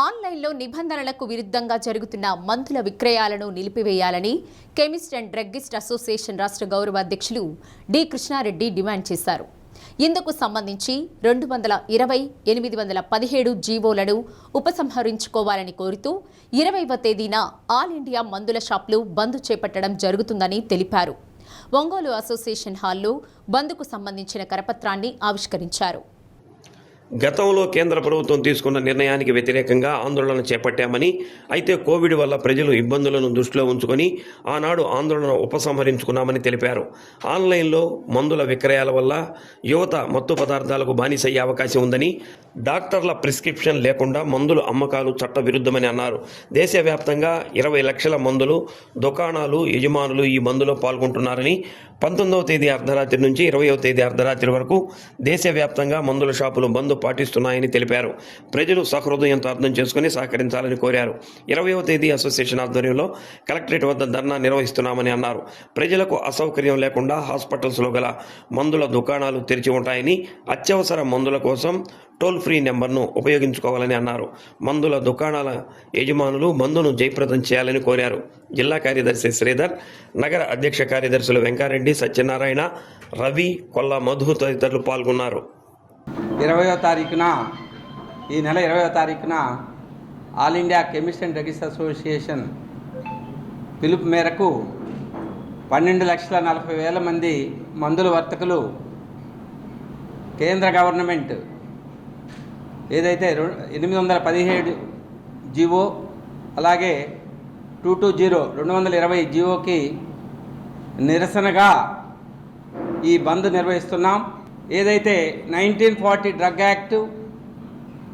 ఆన్లైన్లో నిబంధనలకు విరుద్ధంగా జరుగుతున్న మందుల విక్రయాలను నిలిపివేయాలని కెమిస్ట్ అండ్ డ్రగ్గిస్ట్ అసోసియేషన్ రాష్ట్ర గౌరవ అధ్యక్షులు డి కృష్ణారెడ్డి డిమాండ్ చేశారు. ఇందుకు సంబంధించి 220-817 జీవోలను ఉపసంహరించుకోవాలని కోరుతూ 20వ తేదీన ఆల్ ఇండియా మందుల షాపులు బంద్ చేపట్టడం జరుగుతుందని తెలిపారు. ఒంగోలు అసోసియేషన్ హాల్లో బంద్కు సంబంధించిన కరపత్రాన్ని ఆవిష్కరించారు. గతంలో కేంద్ర ప్రభుత్వం తీసుకున్న నిర్ణయానికి వ్యతిరేకంగా ఆందోళన చేపట్టామని, అయితే కోవిడ్ వల్ల ప్రజలు ఇబ్బందులను దృష్టిలో ఉంచుకొని ఆనాడు ఆందోళన ఉపసంహరించుకున్నామని తెలిపారు. ఆన్లైన్లో మందుల విక్రయాల వల్ల యువత మత్తు పదార్థాలకు బానిసయ్యే అవకాశం ఉందని, డాక్టర్ల ప్రిస్క్రిప్షన్ లేకుండా మందుల అమ్మకాలు చట్టవిరుద్ధమని అన్నారు. దేశవ్యాప్తంగా 20 లక్షల మందులు దుకాణాలు యజమానులు ఈ మందులో పాల్గొంటున్నారని, 19వ తేదీ అర్ధరాత్రి నుంచి 20వ తేదీ అర్ధరాత్రి వరకు దేశవ్యాప్తంగా మందుల షాపులు బంద్ పాటిస్తున్నాయని తెలిపారు. ప్రజలు సహృదయంతో అర్థం చేసుకుని సహకరించాలని కోరారు. 20వ తేదీ అసోసియేషన్ ఆధ్వర్యంలో కలెక్టరేట్ వద్ద ధర్నా నిర్వహిస్తున్నామని అన్నారు. ప్రజలకు అసౌకర్యం లేకుండా హాస్పిటల్స్లో గల మందుల దుకాణాలు తెరిచి ఉంటాయని, అత్యవసర మందుల కోసం టోల్ ఫ్రీ నెంబర్ను ఉపయోగించుకోవాలని అన్నారు. మందుల దుకాణాల యజమానులు బంద్ను జయప్రదం చేయాలని కోరారు. జిల్లా కార్యదర్శి శ్రీధర్, నగర అధ్యక్ష కార్యదర్శులు వెంకారెడ్డి, సత్యనారాయణ, రవి, కొల్ల మధు తదితరులు పాల్గొన్నారు. 20వ తారీఖున ఈ నెల 20వ తారీఖున all India chemist and druggist association పిలుపు మేరకు 12,40,000 మంది మందుల వర్తకులు కేంద్ర గవర్నమెంట్ ఏదైతే 817 జీవో అలాగే 220 జీవోకి నిరసనగా ఈ బంద్ నిర్వహిస్తున్నాం. ఏదైతే 1940 డ్రగ్ యాక్ట్,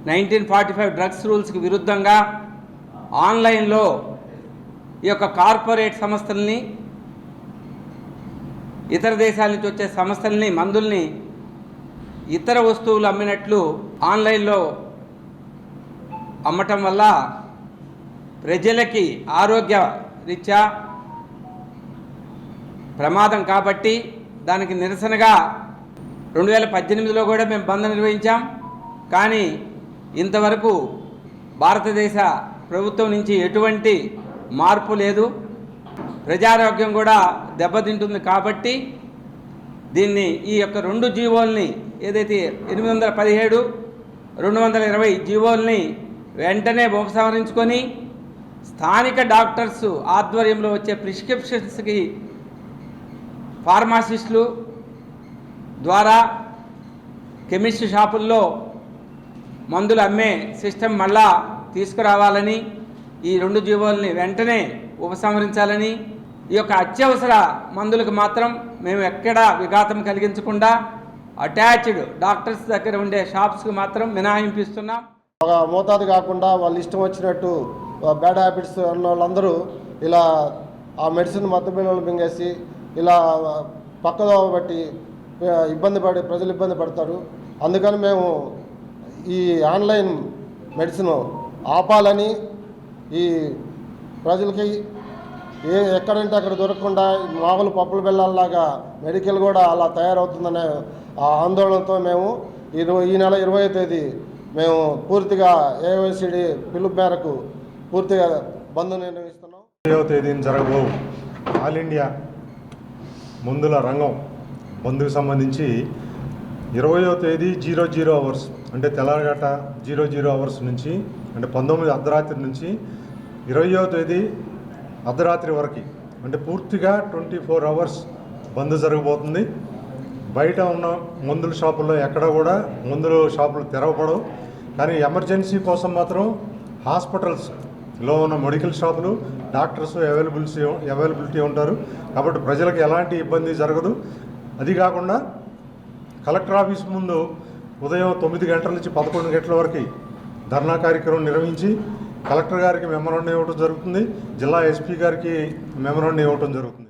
1945 డ్రగ్స్ రూల్స్కి విరుద్ధంగా ఆన్లైన్లో ఈ యొక్క కార్పొరేట్ సంస్థల్ని, ఇతర దేశాల నుంచి వచ్చే సంస్థల్ని, మందుల్ని ఇతర వస్తువులు అమ్మినట్లు ఆన్లైన్లో అమ్మటం వల్ల ప్రజలకి ఆరోగ్య రీత్యా ప్రమాదం కాబట్టి దానికి నిరసనగా 2018లో కూడా మేము బంద్ నిర్వహించాం. కానీ ఇంతవరకు భారతదేశ ప్రభుత్వం నుంచి ఎటువంటి మార్పు లేదు. ప్రజారోగ్యం కూడా దెబ్బతింటుంది కాబట్టి దీన్ని ఈ యొక్క 2 జీవోల్ని ఏదైతే 817, 220 జీవోల్ని వెంటనే ఉపసంహరించుకొని స్థానిక డాక్టర్స్ ఆధ్వర్యంలో వచ్చే ప్రిస్క్రిప్షన్స్కి ఫార్మాసిస్టులు ద్వారా కెమిస్ట్ షాపుల్లో మందులు అమ్మే సిస్టమ్ మళ్ళా తీసుకురావాలని, ఈ 2 జీవోల్ని వెంటనే ఉపసంహరించాలని, ఈ యొక్క అత్యవసర మందులకు మాత్రం మేము ఎక్కడా విఘాతం కలిగించకుండా అటాచ్డ్ డాక్టర్స్ దగ్గర ఉండే షాప్స్కి మాత్రం మినహాయింపిస్తున్నాం. ఒక మోతాదు కాకుండా వాళ్ళు ఇష్టం వచ్చినట్టు బ్యాడ్ హ్యాబిట్స్ ఉన్న వాళ్ళందరూ ఇలా ఆ మెడిసిన్ మత్తు బిళ్ళలు మింగేసి ఇలా పక్కదో బట్టి ప్రజలు ఇబ్బంది పడతారు. అందుకని మేము ఈ ఆన్లైన్ మెడిసిన్ ఆపాలని, ఈ ప్రజలకి ఎక్కడంటే అక్కడ దొరకకుండా మామూలు పప్పులు బెల్లాల్లాగా మెడికల్ కూడా అలా తయారవుతుందనే ఆందోళనతో మేము ఈ నెల 20వ తేదీ మేము పూర్తిగా ఏఐసిడి పిలుపు మేరకు పూర్తిగా బంద్ నిర్వహిస్తున్నాం. 20వ తేదీన జరగబో ఆల్ ఇండియా మందుల రంగం బంద్కు సంబంధించి 20వ తేదీ 00 అవర్స్ అంటే తెల్లగట 00 అవర్స్ నుంచి అంటే 19 అర్ధరాత్రి నుంచి 20వ తేదీ అర్ధరాత్రి వరకు అంటే పూర్తిగా 24 అవర్స్ బంద్ జరగబోతుంది. బయట ఉన్న మందుల షాపుల్లో ఎక్కడ కూడా మందుల షాపులు తెరవబడవు. కానీ ఎమర్జెన్సీ కోసం మాత్రం హాస్పిటల్స్లో ఉన్న మెడికల్ షాపులు డాక్టర్స్ అవైలబిలిటీ ఉంటారు. కాబట్టి ప్రజలకు ఎలాంటి ఇబ్బంది జరగదు. అది కాకుండా కలెక్టర్ ఆఫీస్ ముందు ఉదయం 9 గంటల నుంచి 11 గంటల వరకు ధర్నా కార్యక్రమం నిర్వహించి కలెక్టర్ గారికి మెమరాండం ఇవ్వడం జరుగుతుంది. జిల్లా ఎస్పీ గారికి మెమరాండం ఇవ్వడం జరుగుతుంది.